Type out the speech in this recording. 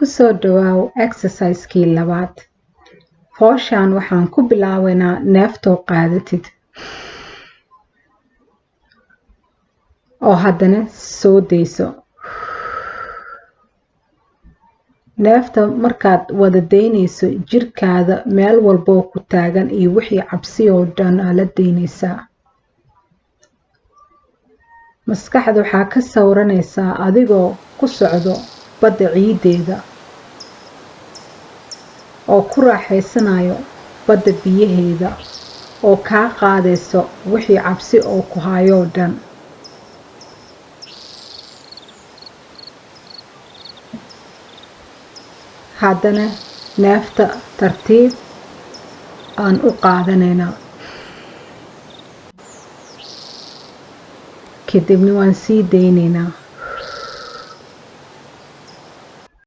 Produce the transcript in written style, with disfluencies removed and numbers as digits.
Kusoo dhawaaw exercise-kii labaad. Fooshaan waxaan ku bilaabaynaa neeftoo qaadatid. Oo haddana soo deyso. Neefta markaad wada deynayso jirkada meel walboo ku taagan iyo wixii cabsi oo dhan la deynaysaa. Maskaxda waxaa ka sawranaysaa adigoo ku socdo badda ciideeda oo ku raaxaysanayo badda biyaheeda oo kaa qaadayso wixii cabsi oo ku hayo dhan. Haddana neefta tartiib aan u qaadanaynaa. Kadibna waan sii deynaynaa.